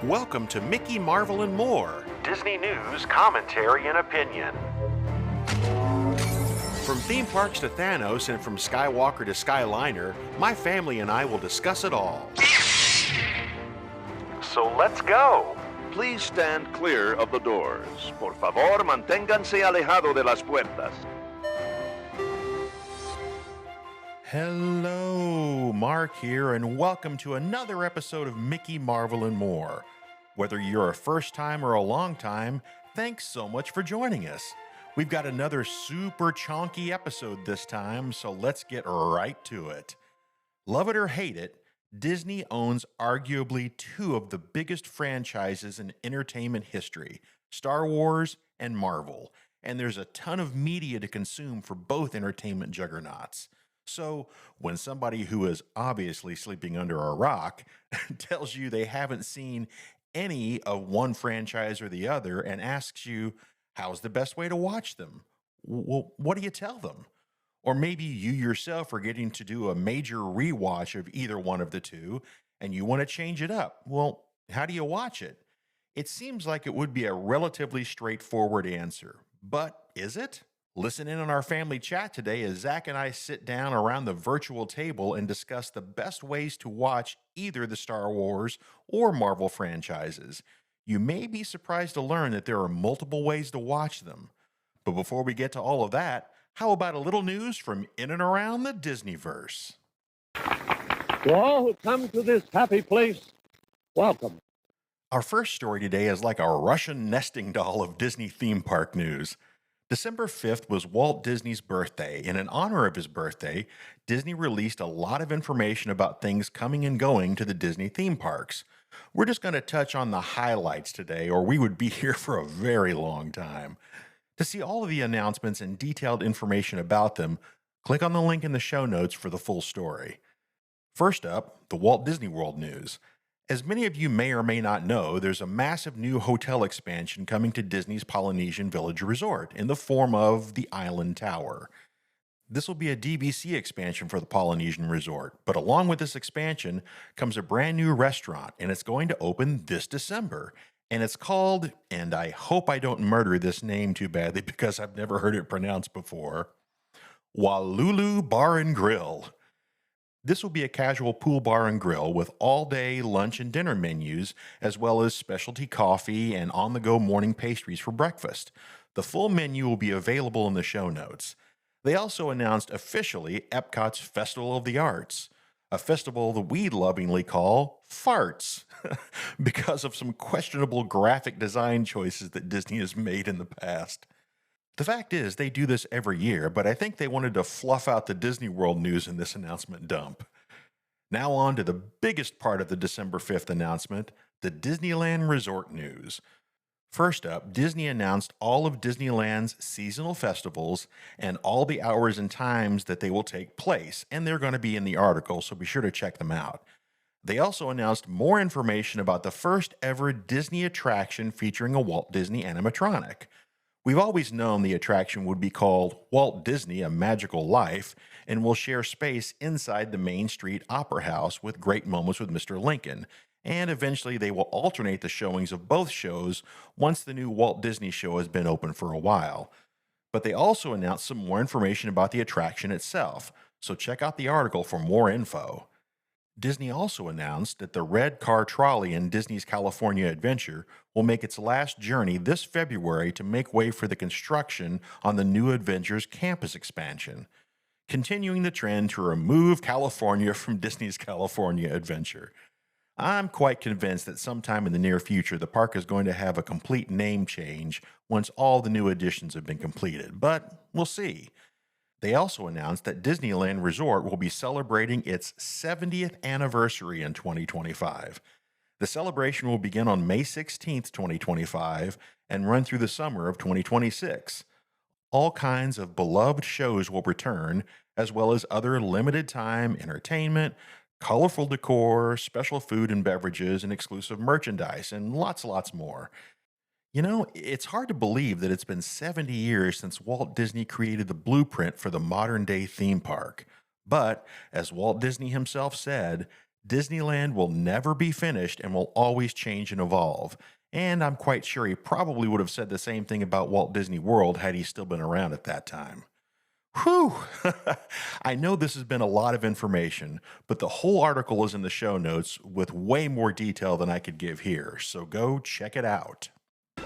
Welcome to Mickey, Marvel, and More, Disney news, commentary, and opinion. From theme parks to Thanos and from Skywalker to Skyliner, my family and I will discuss it all. So let's go! Please stand clear of the doors. Por favor, manténganse alejado de las puertas. Hello, Mark here, and welcome to another episode of Mickey, Marvel, and More. Whether you're a first time or a long time, thanks so much for joining us. We've got another super chonky episode this time, so let's get right to it. Love it or hate it, Disney owns arguably two of the biggest franchises in entertainment history, Star Wars and Marvel, and there's a ton of media to consume for both entertainment juggernauts. So, when somebody who is obviously sleeping under a rock tells you they haven't seen any of one franchise or the other and asks you, how's the best way to watch them? Well, what do you tell them? Or maybe you yourself are getting to do a major rewatch of either one of the two and you want to change it up. Well, how do you watch it? It seems like it would be a relatively straightforward answer, but is it? Listen in on our family chat today as Zack and I sit down around the virtual table and discuss the best ways to watch either the Star Wars or Marvel franchises. You may be surprised to learn that there are multiple ways to watch them. But before we get to all of that, how about a little news from in and around the Disneyverse? To all who come to this happy place, welcome. Our first story today is like a Russian nesting doll of Disney theme park news. December 5th was Walt Disney's birthday, and in honor of his birthday, Disney released a lot of information about things coming and going to the Disney theme parks. We're just going to touch on the highlights today, or we would be here for a very long time. To see all of the announcements and detailed information about them, click on the link in the show notes for the full story. First up, the Walt Disney World news. As many of you may or may not know, there's a massive new hotel expansion coming to Disney's Polynesian Village Resort in the form of the Island Tower. This will be a DVC expansion for the Polynesian Resort, but along with this expansion comes a brand new restaurant, and it's going to open this December. And it's called, and I hope I don't murder this name too badly because I've never heard it pronounced before, Walulu Bar and Grill. This will be a casual pool bar and grill with all-day lunch and dinner menus, as well as specialty coffee and on-the-go morning pastries for breakfast. The full menu will be available in the show notes. They also announced officially Epcot's Festival of the Arts, a festival that we lovingly call Farts, because of some questionable graphic design choices that Disney has made in the past. The fact is, they do this every year, but I think they wanted to fluff out the Disney World news in this announcement dump. Now on to the biggest part of the December 5th announcement, the Disneyland Resort news. First up, Disney announced all of Disneyland's seasonal festivals and all the hours and times that they will take place, and they're going to be in the article, so be sure to check them out. They also announced more information about the first ever Disney attraction featuring a Walt Disney animatronic. We've always known the attraction would be called Walt Disney: A Magical Life and will share space inside the Main Street Opera House with great moments with Mr. Lincoln. And eventually they will alternate the showings of both shows once the new Walt Disney show has been open for a while. But they also announced some more information about the attraction itself, so check out the article for more info. Disney also announced that the red car trolley in Disney's California Adventure will make its last journey this February to make way for the construction on the new Adventures campus expansion, continuing the trend to remove California from Disney's California Adventure. I'm quite convinced that sometime in the near future the park is going to have a complete name change once all the new additions have been completed, but we'll see. They also announced that Disneyland Resort will be celebrating its 70th anniversary in 2025. The celebration will begin on May 16, 2025, and run through the summer of 2026. All kinds of beloved shows will return, as well as other limited-time entertainment, colorful decor, special food and beverages, and exclusive merchandise, and lots more. You know, it's hard to believe that it's been 70 years since Walt Disney created the blueprint for the modern-day theme park. But, as Walt Disney himself said, Disneyland will never be finished and will always change and evolve. And I'm quite sure he probably would have said the same thing about Walt Disney World had he still been around at that time. Whew! I know this has been a lot of information, but the whole article is in the show notes with way more detail than I could give here, so go check it out.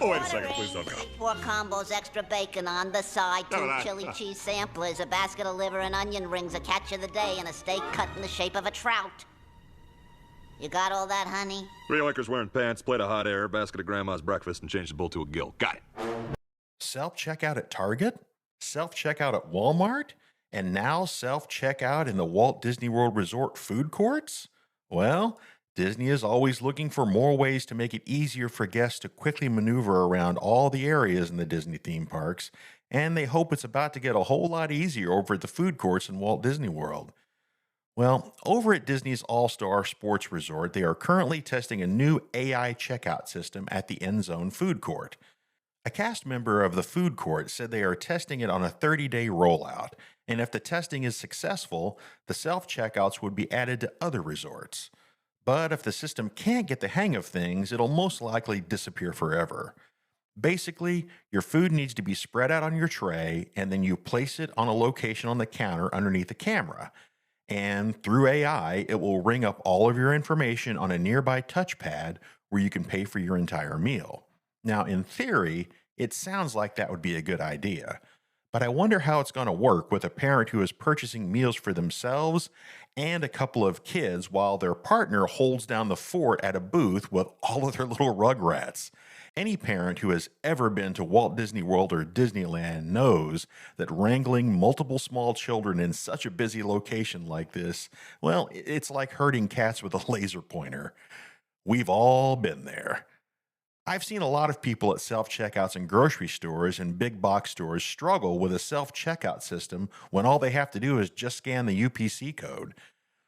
Oh, wait a second, please don't go. 4 combos, extra bacon on the side, 2 chili cheese samplers, a basket of liver and onion rings, a catch of the day, and a steak cut in the shape of a trout. You got all that, honey? 3 oinkers wearing pants, plate of hot air, basket of grandma's breakfast, and change the bull to a gill. Got it. Self-checkout at Target? Self-checkout at Walmart? And now self-checkout in the Walt Disney World Resort food courts? Well, Disney is always looking for more ways to make it easier for guests to quickly maneuver around all the areas in the Disney theme parks, and they hope it's about to get a whole lot easier over at the food courts in Walt Disney World. Well, over at Disney's All-Star Sports Resort, they are currently testing a new AI checkout system at the End Zone food court. A cast member of the food court said they are testing it on a 30-day rollout, and if the testing is successful, the self-checkouts would be added to other resorts. But if the system can't get the hang of things, it'll most likely disappear forever. Basically, your food needs to be spread out on your tray, and then you place it on a location on the counter underneath the camera. And through AI, it will ring up all of your information on a nearby touchpad where you can pay for your entire meal. Now, in theory, it sounds like that would be a good idea. But I wonder how it's going to work with a parent who is purchasing meals for themselves and a couple of kids while their partner holds down the fort at a booth with all of their little rugrats. Any parent who has ever been to Walt Disney World or Disneyland knows that wrangling multiple small children in such a busy location like this, well, it's like herding cats with a laser pointer. We've all been there. I've seen a lot of people at self-checkouts in grocery stores and big box stores struggle with a self-checkout system when all they have to do is just scan the UPC code.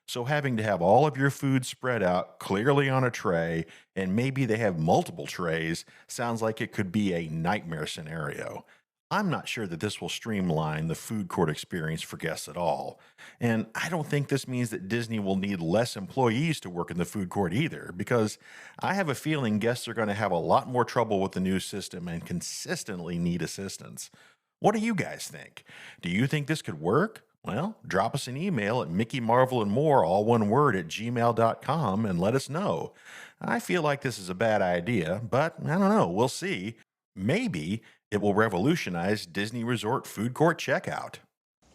So having to have all of your food spread out clearly on a tray, and maybe they have multiple trays, sounds like it could be a nightmare scenario. I'm not sure that this will streamline the food court experience for guests at all. And I don't think this means that Disney will need less employees to work in the food court either, because I have a feeling guests are going to have a lot more trouble with the new system and consistently need assistance. What do you guys think? Do you think this could work? Well, drop us an email at mickeymarvelandmore, all one word, at gmail.com and let us know. I feel like this is a bad idea, but I don't know. We'll see. Maybe it will revolutionize Disney Resort food court checkout.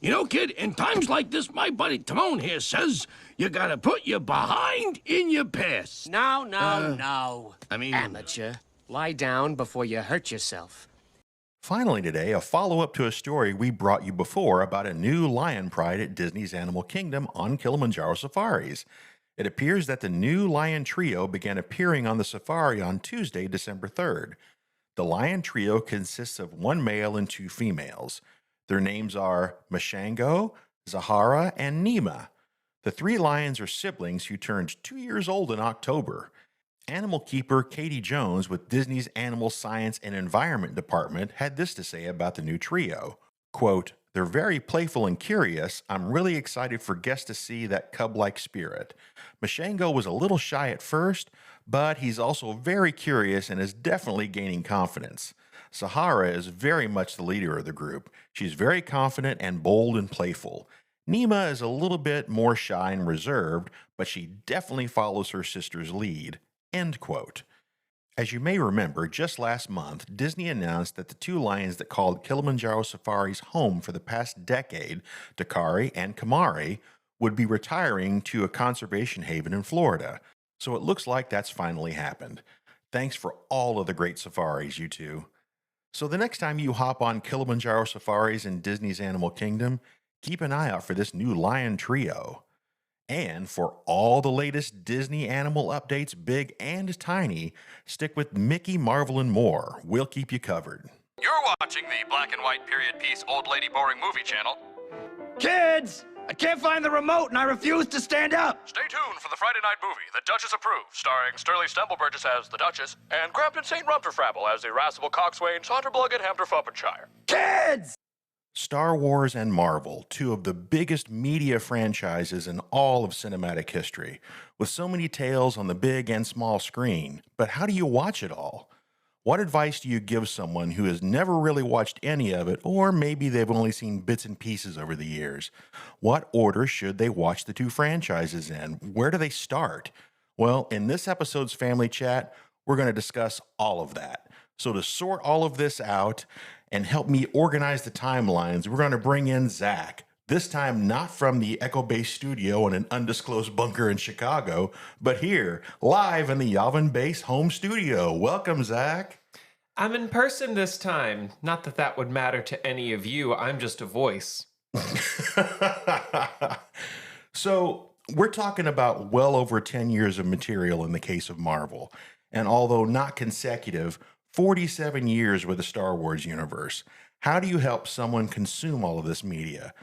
You know, kid, in times like this, my buddy Timon here says you gotta put your behind in your pants. No. I mean... Amateur. Lie down before you hurt yourself. Finally today, a follow-up to a story we brought you before about a new lion pride at Disney's Animal Kingdom on Kilimanjaro safaris. It appears that the new lion trio began appearing on the safari on Tuesday, December 3rd. The lion trio consists of 1 male and 2 females. Their names are Mashango, Zahara, and Nima. The 3 lions are siblings who turned 2 years old in October. Animal keeper Katie Jones with Disney's Animal Science and Environment Department had this to say about the new trio. Quote, "They're very playful and curious. I'm really excited for guests to see that cub-like spirit. Mashango was a little shy at first, but he's also very curious and is definitely gaining confidence. Sahara is very much the leader of the group. She's very confident and bold and playful. Nima is a little bit more shy and reserved, but she definitely follows her sister's lead." End quote. As you may remember, just last month, Disney announced that the 2 lions that called Kilimanjaro safaris home for the past decade, Dakari and Kamari, would be retiring to a conservation haven in Florida. So it looks like that's finally happened. Thanks for all of the great safaris, you two. So the next time you hop on Kilimanjaro safaris in Disney's Animal Kingdom, keep an eye out for this new lion trio. And for all the latest Disney animal updates, big and tiny, stick with Mickey, Marvel, and More. We'll keep you covered. You're watching the black and white period piece Old Lady Boring Movie Channel. Kids! I can't find the remote and I refuse to stand up! Stay tuned for the Friday night movie, The Duchess Approved, starring Sterling Stemmelburgess as the Duchess and Crampton St. Rumterfrabble as the irascible coxswain Saunterblug and Hampter Fuppenshire. Kids! Star Wars and Marvel, two of the biggest media franchises in all of cinematic history, with so many tales on the big and small screen. But how do you watch it all? What advice do you give someone who has never really watched any of it, or maybe they've only seen bits and pieces over the years? What order should they watch the two franchises in? Where do they start? Well, in this episode's Family Chat, we're going to discuss all of that. So to sort all of this out and help me organize the timelines, we're going to bring in Zack. This time not from the Echo Base studio in an undisclosed bunker in Chicago, but here, live in the Yavin Base home studio. Welcome, Zack. I'm in person this time. Not that that would matter to any of you. I'm just a voice. So we're talking about well over 10 years of material in the case of Marvel. And although not consecutive, 47 years with the Star Wars universe. How do you help someone consume all of this media?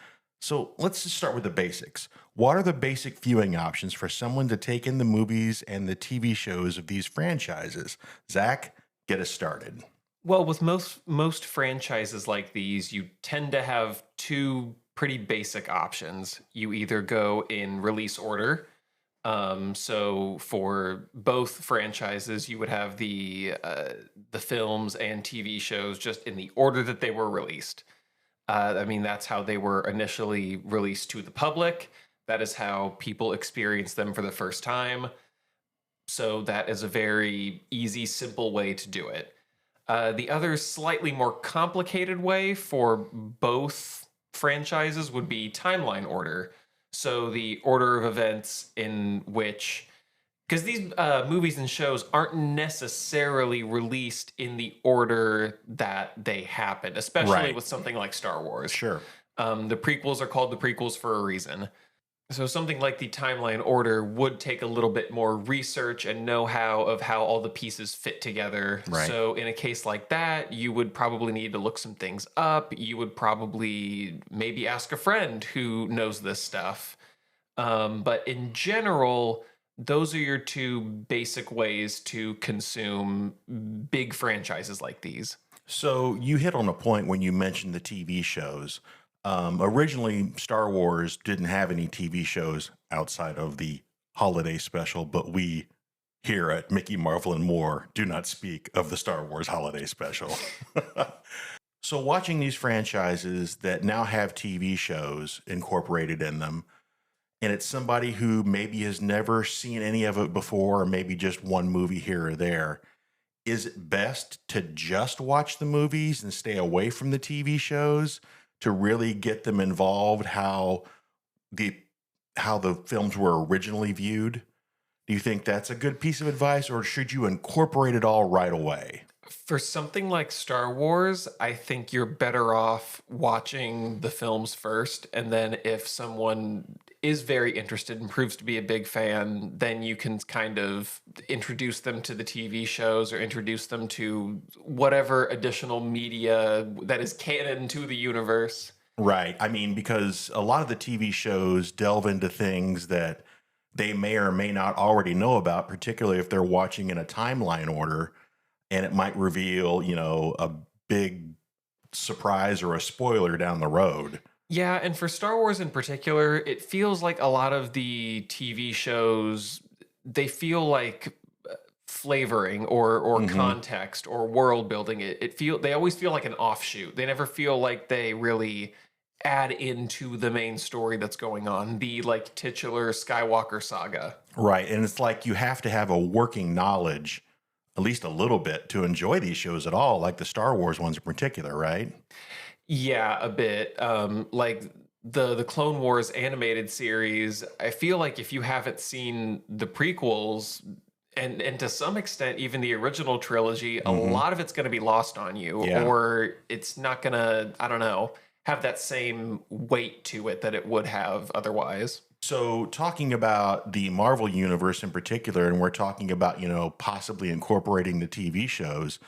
So let's just start with the basics. What are the basic viewing options for someone to take in the movies and the TV shows of these franchises? Zack, get us started. Well, with most franchises like these, you tend to have two pretty basic options. You either go in release order. So for both franchises, you would have the films and TV shows just in the order that they were released. I mean, that's how they were initially released to the public. That is how people experienced them for the first time. So that is a very easy, simple way to do it. The other slightly more complicated way for both franchises would be timeline order. So the order of events in which, because these movies and shows aren't necessarily released in the order that they happened, especially with something like Star Wars. Sure. The prequels are called the prequels for a reason. So something like the timeline order would take a little bit more research and know-how of how all the pieces fit together. Right. So in a case like that, you would probably need to look some things up. You would probably maybe ask a friend who knows this stuff. But in general, those are your two basic ways to consume big franchises like these. So you hit on a point when you mentioned the TV shows. Originally, Star Wars didn't have any TV shows outside of the holiday special, but we here at Mickey, Marvel, and More do not speak of the Star Wars holiday special. So watching these franchises that now have TV shows incorporated in them, and it's somebody who maybe has never seen any of it before, or maybe just one movie here or there, is it best to just watch the movies and stay away from the TV shows to really get them involved how the films were originally viewed? Do you think that's a good piece of advice, or should you incorporate it all right away? For something like Star Wars, I think you're better off watching the films first, and then if someone is very interested and proves to be a big fan, then you can kind of introduce them to the TV shows or introduce them to whatever additional media that is canon to the universe. Right. I mean, because a lot of the TV shows delve into things that they may or may not already know about, particularly if they're watching in a timeline order, and it might reveal, a big surprise or a spoiler down the road. Yeah, and for Star Wars in particular, it feels like a lot of the TV shows, they feel like flavoring or context or world building. They always feel like an offshoot. They never feel like they really add into the main story that's going on, the titular Skywalker saga. Right, and it's like you have to have a working knowledge, at least a little bit, to enjoy these shows at all, like the Star Wars ones in particular, right? Yeah, a bit. Like the Clone Wars animated series, I feel like if you haven't seen the prequels and to some extent even the original trilogy, a lot of it's going to be lost on you, or it's not going to, I don't know, have that same weight to it that it would have otherwise. So talking about the Marvel universe in particular, and we're talking about, possibly incorporating the TV shows,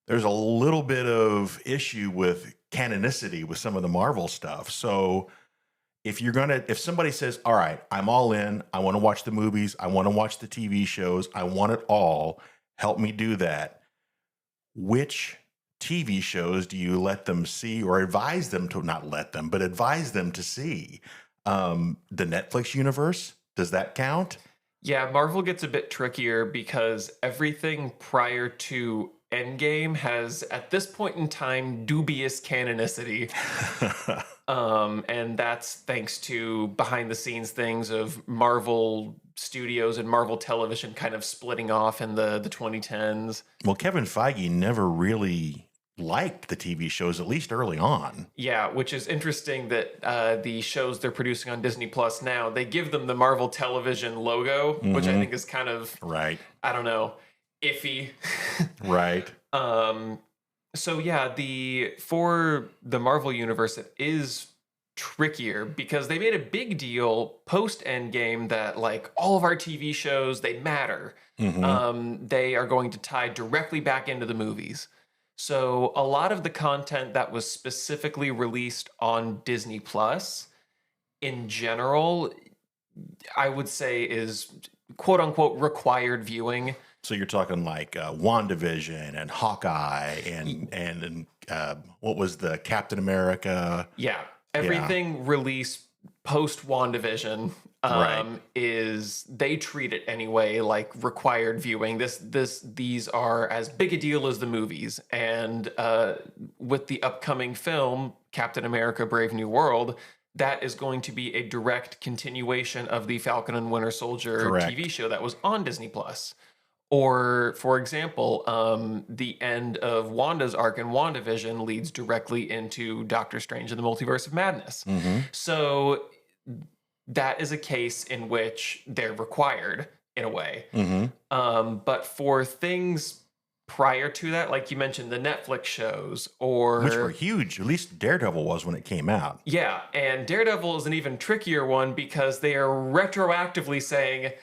there's a little bit of issue with canonicity with some of the Marvel stuff. So if somebody says, all right, I'm all in, I want to watch the movies, I want to watch the TV shows, I want it all, help me do that. Which TV shows do you let them see, or advise them to not let them, but advise them to see? The Netflix universe, does that count? Yeah, Marvel gets a bit trickier because everything prior to Endgame has, at this point in time, dubious canonicity. And that's thanks to behind the scenes things of Marvel Studios and Marvel Television kind of splitting off in the 2010s. Well, Kevin Feige never really liked the TV shows, at least early on. Yeah, which is interesting that the shows they're producing on Disney Plus now, they give them the Marvel Television logo, which I think is kind of, right, I don't know, iffy. Right. So yeah, for the Marvel universe, it is trickier because they made a big deal post Endgame that like all of our TV shows, they matter. They are going to tie directly back into the movies. So a lot of the content that was specifically released on Disney Plus in general, I would say is quote unquote required viewing. So you're talking like WandaVision and Hawkeye and what was the Captain America? Yeah, everything released post WandaVision is they treat it anyway like required viewing. These are as big a deal as the movies, and with the upcoming film Captain America: Brave New World, that is going to be a direct continuation of the Falcon and Winter Soldier TV show that was on Disney Plus. Or, for example, the end of Wanda's arc in WandaVision leads directly into Doctor Strange and the Multiverse of Madness. So that is a case in which they're required in a way. But for things prior to that, like you mentioned, the Netflix shows, which were huge, at least Daredevil was when it came out. Yeah, and Daredevil is an even trickier one because they are retroactively saying,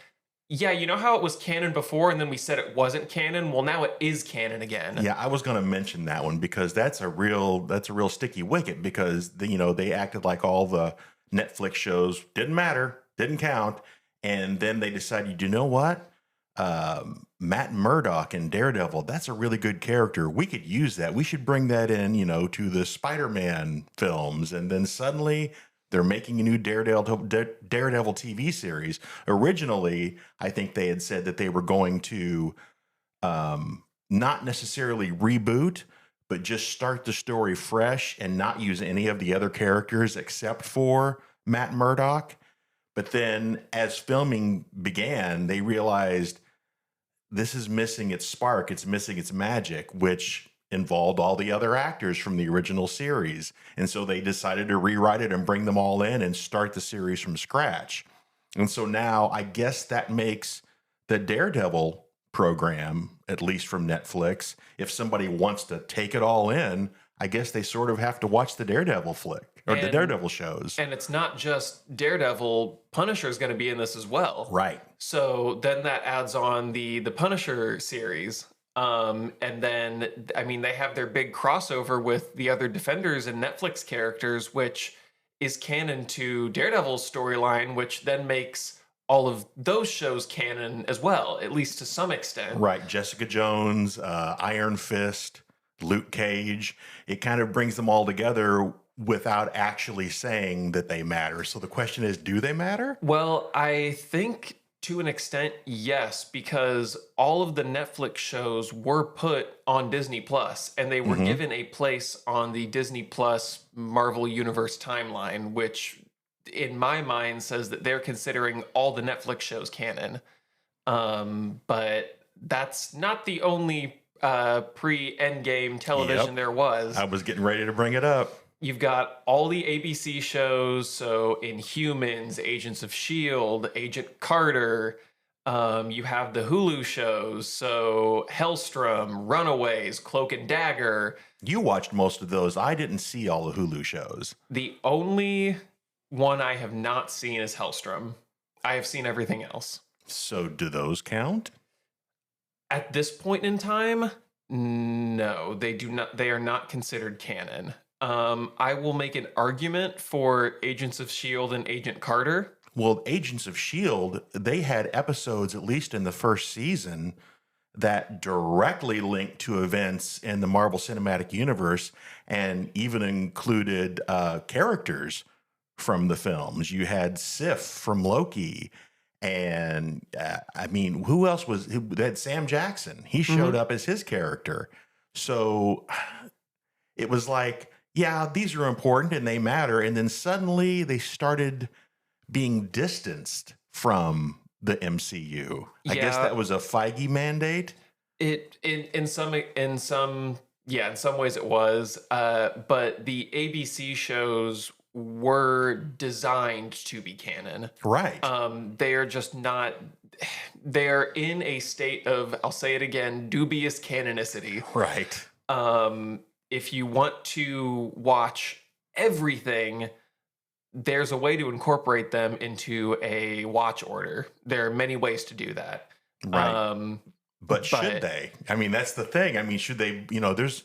yeah, you know how it was canon before and then we said it wasn't canon? Well, now it is canon again. Yeah, I was going to mention that one because that's a real sticky wicket because they acted like all the Netflix shows didn't matter, didn't count, and then they decided, you know what? Matt Murdock in Daredevil, that's a really good character. We could use that. We should bring that in, to the Spider-Man films, and then suddenly they're making a new Daredevil TV series. Originally, I think they had said that they were going to not necessarily reboot, but just start the story fresh and not use any of the other characters except for Matt Murdock. But then as filming began, they realized this is missing its spark. It's missing its magic, which involved all the other actors from the original series. And so they decided to rewrite it and bring them all in and start the series from scratch. And so now I guess that makes the Daredevil program, at least from Netflix, if somebody wants to take it all in, I guess they sort of have to watch the Daredevil flick or the Daredevil shows. And it's not just Daredevil, Punisher is going to be in this as well. Right. So then that adds on the Punisher series. And then, I mean, they have their big crossover with the other Defenders and Netflix characters, which is canon to Daredevil's storyline, which then makes all of those shows canon as well, at least to some extent. Right. Jessica Jones, Iron Fist, Luke Cage. It kind of brings them all together without actually saying that they matter. So the question is, do they matter? Well, I think to an extent, yes, because all of the Netflix shows were put on Disney Plus, and they were given a place on the Disney Plus Marvel Universe timeline, which in my mind says that they're considering all the Netflix shows canon. But that's not the only pre-Endgame television there was. I was getting ready to bring it up. You've got all the ABC shows, so Inhumans, Agents of S.H.I.E.L.D., Agent Carter. You have the Hulu shows, so Hellstrom, Runaways, Cloak and Dagger. You watched most of those. I didn't see all the Hulu shows. The only one I have not seen is Hellstrom. I have seen everything else. So do those count? At this point in time, no, they do not. They are not considered canon. I will make an argument for Agents of S.H.I.E.L.D. and Agent Carter. Well, Agents of S.H.I.E.L.D., they had episodes, at least in the first season, that directly linked to events in the Marvel Cinematic Universe and even included characters from the films. You had Sif from Loki. And I mean, who else was that? Sam Jackson. He showed up as his character. So it was like, yeah, these are important and they matter. And then suddenly they started being distanced from the MCU. I guess that was a Feige mandate. In some ways it was. But the ABC shows were designed to be canon. Right. They are just not. They're in a state of, I'll say it again, dubious canonicity. Right. If you want to watch everything, there's a way to incorporate them into a watch order. There are many ways to do that. Right. But should they? I mean, that's the thing. I mean, should they, there's,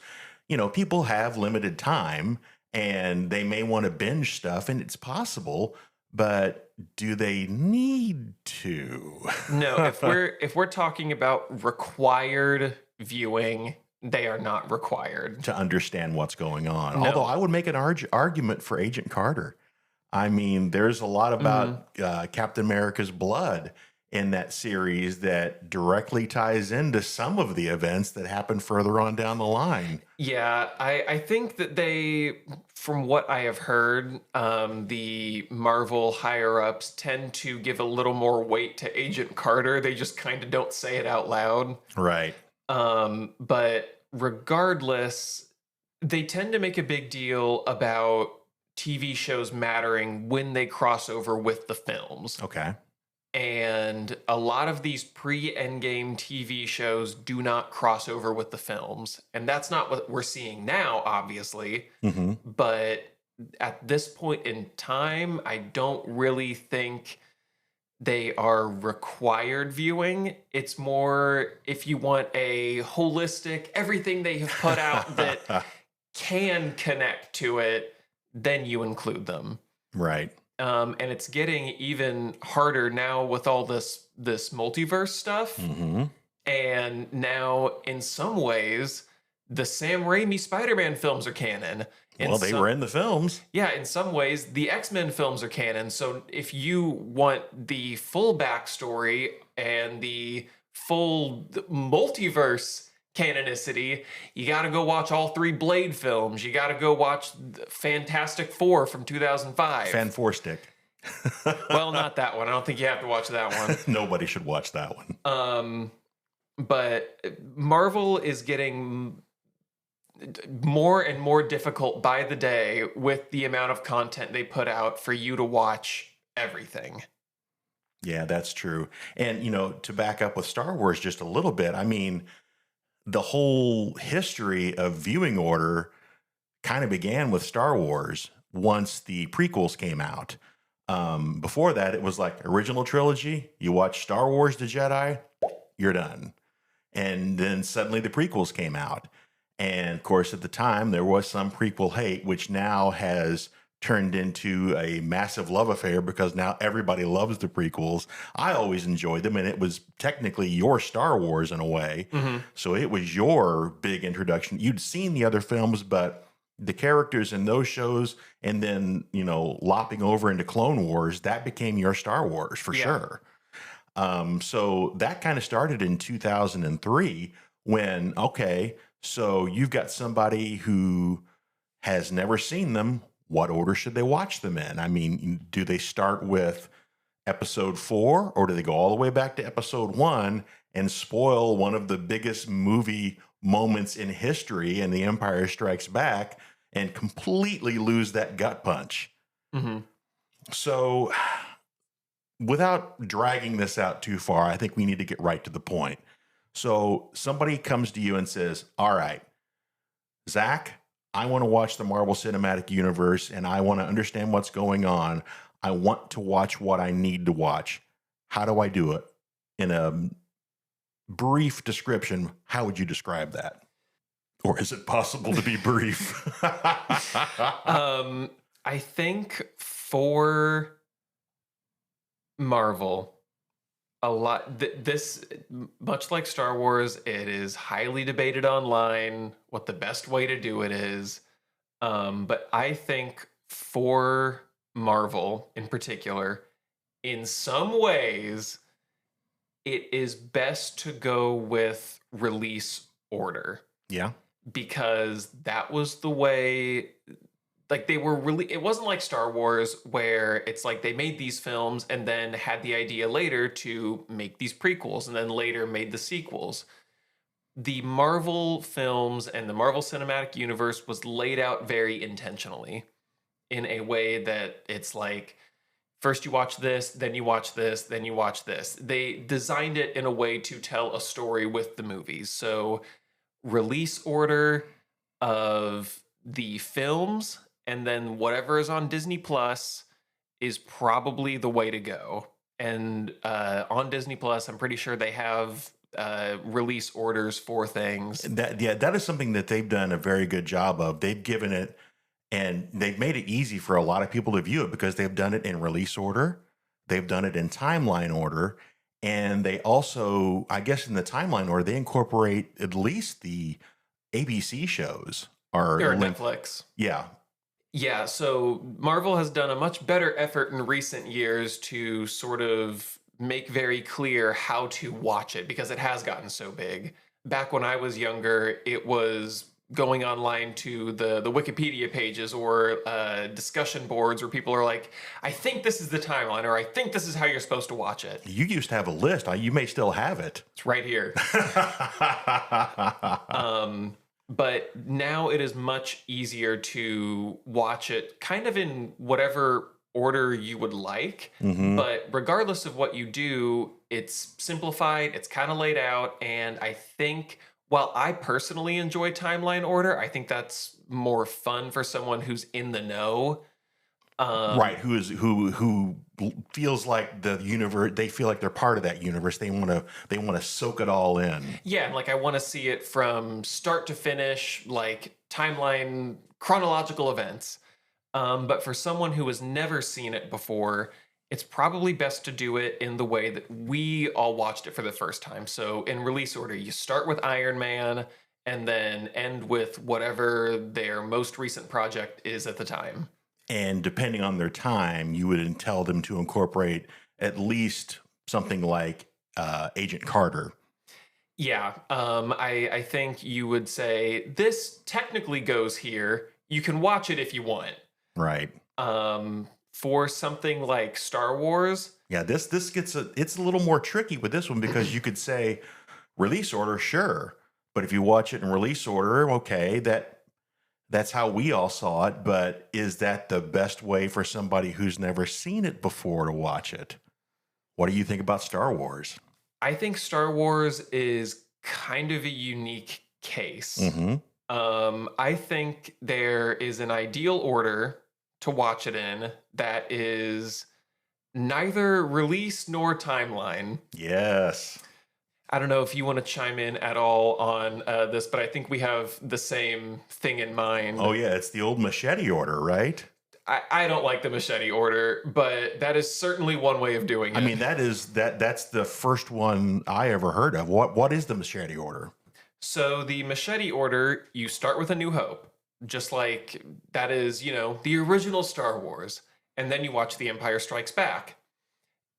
people have limited time and they may want to binge stuff, and it's possible, but do they need to? No, if we're talking about required viewing, they are not required to understand what's going on. No. Although I would make an argument for Agent Carter. I mean, there's a lot about Captain America's blood in that series that directly ties into some of the events that happen further on down the line. Yeah, I think that they, from what I have heard, the Marvel higher-ups tend to give a little more weight to Agent Carter. They just kind of don't say it out loud. Right. But regardless, they tend to make a big deal about TV shows mattering when they cross over with the films. Okay. And a lot of these pre-Endgame TV shows do not cross over with the films. And that's not what we're seeing now, obviously. Mm-hmm. But at this point in time, I don't really think they are required viewing. It's more if you want a holistic, everything they have put out that can connect to it, then you include them. Right. And it's getting even harder now with all this multiverse stuff. Mm-hmm. And now, in some ways, the Sam Raimi Spider-Man films are canon. Well, they were in the films. Yeah, in some ways, the X-Men films are canon. So if you want the full backstory and the full multiverse canonicity, you got to go watch all 3 Blade films. You got to go watch Fantastic Four from 2005. Fan Four Stick. Well, not that one. I don't think you have to watch that one. Nobody should watch that one. But Marvel is getting more and more difficult by the day with the amount of content they put out for you to watch everything. Yeah, that's true. And, to back up with Star Wars just a little bit, I mean, the whole history of viewing order kind of began with Star Wars once the prequels came out. Before that, it was like original trilogy. You watch Star Wars The Jedi, you're done. And then suddenly the prequels came out. And of course, at the time, there was some prequel hate, which now has turned into a massive love affair because now everybody loves the prequels. I always enjoyed them, and it was technically your Star Wars in a way. Mm-hmm. So it was your big introduction. You'd seen the other films, but the characters in those shows and then, lopping over into Clone Wars, that became your Star Wars for sure. So that kind of started in 2003 when, okay, so you've got somebody who has never seen them. What order should they watch them in? I mean, do they start with episode 4 or do they go all the way back to episode 1 and spoil one of the biggest movie moments in history in The Empire Strikes Back and completely lose that gut punch? Mm-hmm. So without dragging this out too far, I think we need to get right to the point. So somebody comes to you and says, all right, Zach, I want to watch the Marvel Cinematic Universe and I want to understand what's going on. I want to watch what I need to watch. How do I do it? In a brief description, how would you describe that? Or is it possible to be brief? I think for Marvel, a lot. This, much like Star Wars, it is highly debated online what the best way to do it is. But I think for Marvel in particular, in some ways, it is best to go with release order. Yeah. Because that was the way, like they were really, it wasn't like Star Wars where it's like they made these films and then had the idea later to make these prequels and then later made the sequels. The Marvel films and the Marvel Cinematic Universe was laid out very intentionally in a way that it's like, first you watch this, then you watch this, then you watch this. They designed it in a way to tell a story with the movies. So release order of the films and then whatever is on Disney Plus is probably the way to go. And on Disney Plus, I'm pretty sure they have release orders for things. That is something that they've done a very good job of. They've given it, and they've made it easy for a lot of people to view it because they've done it in release order. They've done it in timeline order. And they also, I guess in the timeline order, they incorporate at least the ABC shows. Or Netflix. Yeah. Yeah, so Marvel has done a much better effort in recent years to sort of make very clear how to watch it because it has gotten so big. Back when I was younger, it was going online to the Wikipedia pages or discussion boards where people are like, I think this is the timeline, or I think this is how you're supposed to watch it. You used to have a list. You may still have it. It's right here. But now it is much easier to watch it kind of in whatever order you would like. Mm-hmm. But regardless of what you do, it's simplified, it's kind of laid out. And I think while I personally enjoy timeline order, I think that's more fun for someone who's in the know. Right, who feels like the universe, they feel like they're part of that universe. They want to soak it all in. Yeah, and like I want to see it from start to finish, like timeline, chronological events. But for someone who has never seen it before, it's probably best to do it in the way that we all watched it for the first time. So in release order, you start with Iron Man and then end with whatever their most recent project is at the time. And depending on their time, you would tell them to incorporate at least something like Agent Carter. Yeah, I think you would say this technically goes here. You can watch it if you want. Right. For something like Star Wars. Yeah, this gets it's a little more tricky with this one because you could say release order, sure. But if you watch it in release order, okay, that's how we all saw it, but is that the best way for somebody who's never seen it before to watch it? What do you think about Star Wars? I think Star Wars is kind of a unique case. Mm-hmm. I think there is an ideal order to watch it in that is neither release nor timeline. Yes. I don't know if you want to chime in at all on this, but I think we have the same thing in mind. Oh, yeah. It's the old machete order, right? I don't like the machete order, but that is certainly one way of doing it. I mean, that's the first one I ever heard of. What is the machete order? So the machete order, you start with A New Hope, just like that is, the original Star Wars. And then you watch The Empire Strikes Back.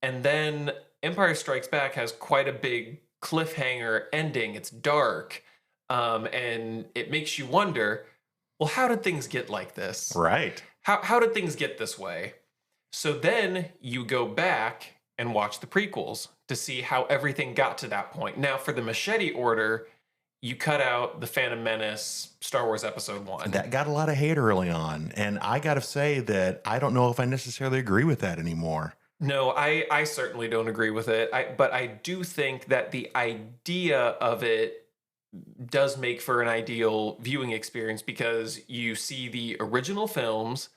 And then Empire Strikes Back has quite a big cliffhanger ending. It's dark, and it makes you wonder, well, how did things get like this? Right. How did things get this way? So then you go back and watch the prequels to see how everything got to that point. Now, for the machete order, you cut out The Phantom Menace, Star Wars Episode 1. That got a lot of hate early on, and I got to say that I don't know if I necessarily agree with that anymore. No, I certainly don't agree with it. But I do think that the idea of it does make for an ideal viewing experience because you see the original films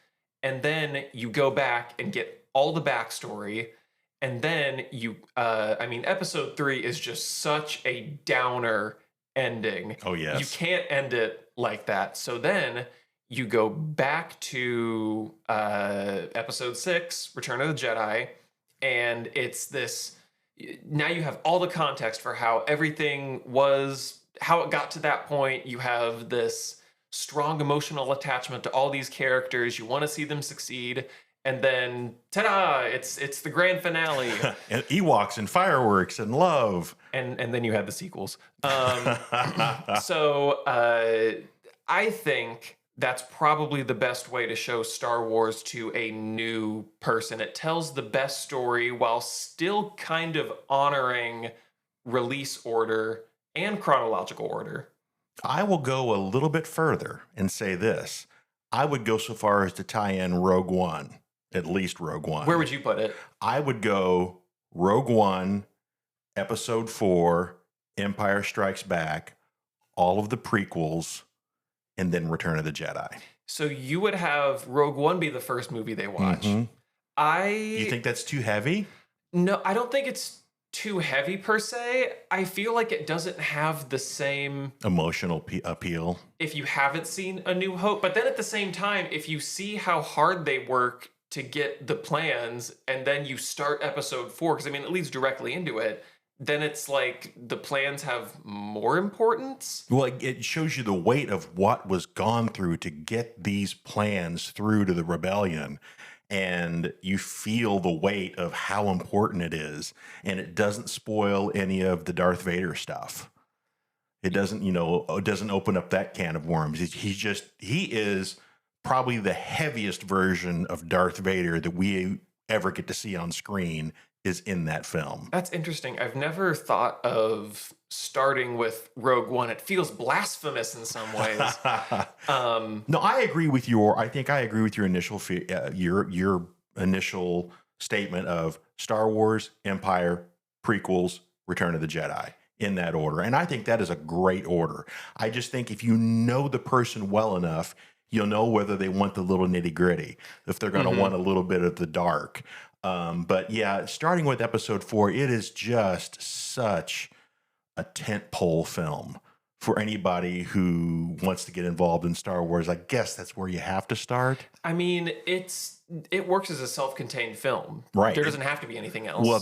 and then you go back and get all the backstory. And then Episode 3 is just such a downer ending. Oh, yes. You can't end it like that. So then you go back to Episode 6, Return of the Jedi, and it's this now you have all the context for how everything was, how it got to that point. You have this strong emotional attachment to all these characters. You want to see them succeed. And then, ta-da! It's the grand finale. And Ewoks and fireworks and love. And then you had the sequels. So I think that's probably the best way to show Star Wars to a new person. It tells the best story while still kind of honoring release order and chronological order. I will go a little bit further and say this. I would go so far as to tie in Rogue One, at least Rogue One. Where would you put it? I would go Rogue One, Episode 4, Empire Strikes Back, all of the prequels, and then Return of the Jedi. So you would have Rogue One be the first movie they watch. Mm-hmm. You think that's too heavy? No, I don't think it's too heavy per se. I feel like it doesn't have the same emotional appeal if you haven't seen A New Hope. But then at the same time, if you see how hard they work to get the plans and then you start Episode 4, because I mean, it leads directly into it, then it's like the plans have more importance. Well, it shows you the weight of what was gone through to get these plans through to the rebellion. And you feel the weight of how important it is. And it doesn't spoil any of the Darth Vader stuff. It doesn't, it doesn't open up that can of worms. He is probably the heaviest version of Darth Vader that we ever get to see on screen is in that film. That's interesting. I've never thought of starting with Rogue One. It feels blasphemous in some ways. No, I agree with I think I agree with your initial your initial statement of Star Wars, Empire, prequels, Return of the Jedi in that order. And I think that is a great order. I just think if you know the person well enough, you'll know whether they want the little nitty-gritty, if they're going to want a little bit of the dark. But yeah, starting with Episode 4, it is just such a tentpole film for anybody who wants to get involved in Star Wars. I guess that's where you have to start. I mean, it works as a self-contained film. Right. There doesn't have to be anything else. Well,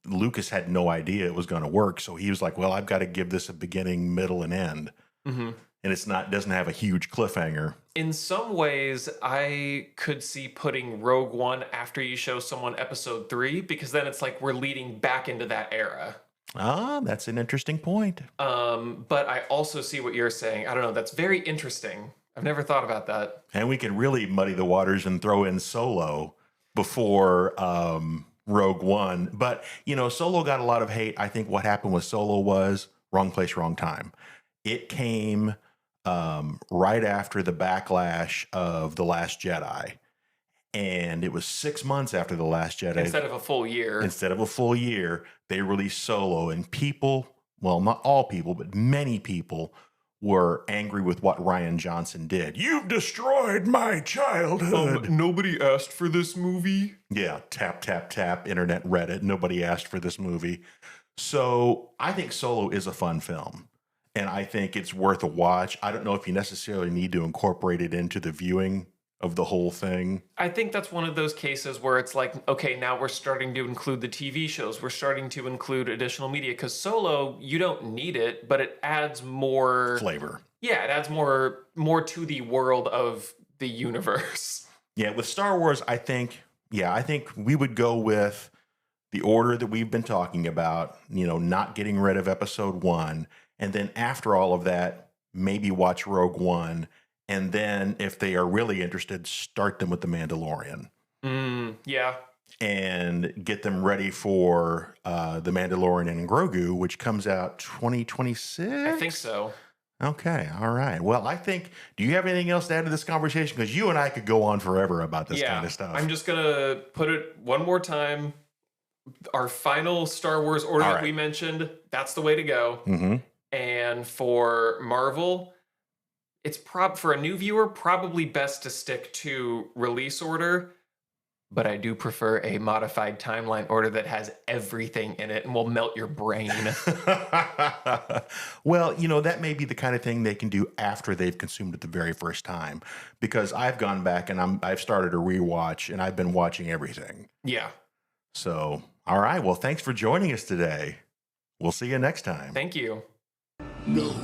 Lucas had no idea it was going to work. So he was like, well, I've got to give this a beginning, middle, and end. Mm-hmm. And doesn't have a huge cliffhanger. In some ways, I could see putting Rogue One after you show someone Episode 3, because then it's like we're leading back into that era. Ah, that's an interesting point. But I also see what you're saying. I don't know. That's very interesting. I've never thought about that. And we can really muddy the waters and throw in Solo before Rogue One. But, Solo got a lot of hate. I think what happened with Solo was wrong place, wrong time. It came right after the backlash of The Last Jedi. And it was 6 months after The Last Jedi. Instead of a full year, they released Solo. And people, well, not all people, but many people were angry with what Rian Johnson did. You've destroyed my childhood. Nobody asked for this movie. Yeah, tap, tap, tap, internet, Reddit. Nobody asked for this movie. So I think Solo is a fun film. And I think it's worth a watch. I don't know if you necessarily need to incorporate it into the viewing of the whole thing. I think that's one of those cases where it's like, okay, now we're starting to include the TV shows. We're starting to include additional media, because Solo, you don't need it, but it adds more flavor. Yeah, it adds more to the world of the universe. Yeah, with Star Wars, I think we would go with the order that we've been talking about, not getting rid of Episode 1. And then after all of that, maybe watch Rogue One. And then if they are really interested, start them with The Mandalorian. Yeah. And get them ready for The Mandalorian and Grogu, which comes out 2026? I think so. Okay. All right. Well, do you have anything else to add to this conversation? Because you and I could go on forever about this kind of stuff. I'm just going to put it one more time. Our final Star Wars order that we mentioned, that's the way to go. Mm-hmm. And for Marvel, it's for a new viewer, probably best to stick to release order. But I do prefer a modified timeline order that has everything in it and will melt your brain. Well, that may be the kind of thing they can do after they've consumed it the very first time. Because I've gone back and I've started a rewatch and I've been watching everything. Yeah. So All right. Well, thanks for joining us today. We'll see you next time. Thank you. No,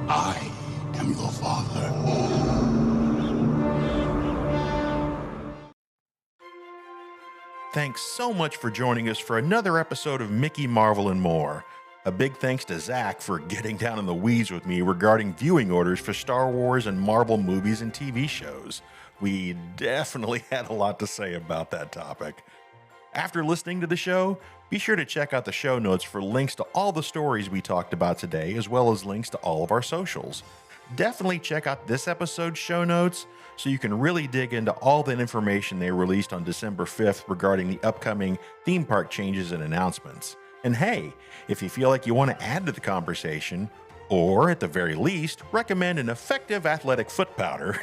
I am your father. Thanks so much for joining us for another episode of Mickey, Marvel, and More. A big thanks to Zack for getting down in the weeds with me regarding viewing orders for Star Wars and Marvel movies and TV shows. We definitely had a lot to say about that topic. After listening to the show, be sure to check out the show notes for links to all the stories we talked about today, as well as links to all of our socials. Definitely check out this episode's show notes so you can really dig into all the information they released on December 5th regarding the upcoming theme park changes and announcements. And hey, if you feel like you want to add to the conversation, or at the very least, recommend an effective athletic foot powder,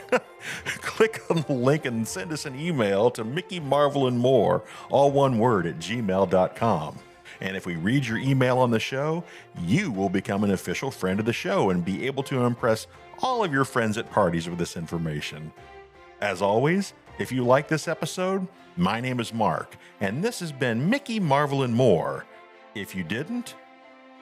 click on the link and send us an email to Mickey, Marvel, and More, all one word, at gmail.com. And if we read your email on the show, you will become an official friend of the show and be able to impress all of your friends at parties with this information. As always, if you like this episode, my name is Mark, and this has been Mickey, Marvel, and More. If you didn't,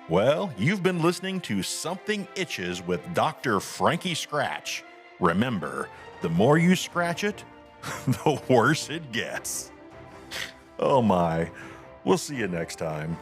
well, you've been listening to Something Itches with Dr. Frankie Scratch. Remember, the more you scratch it, the worse it gets. Oh my. We'll see you next time.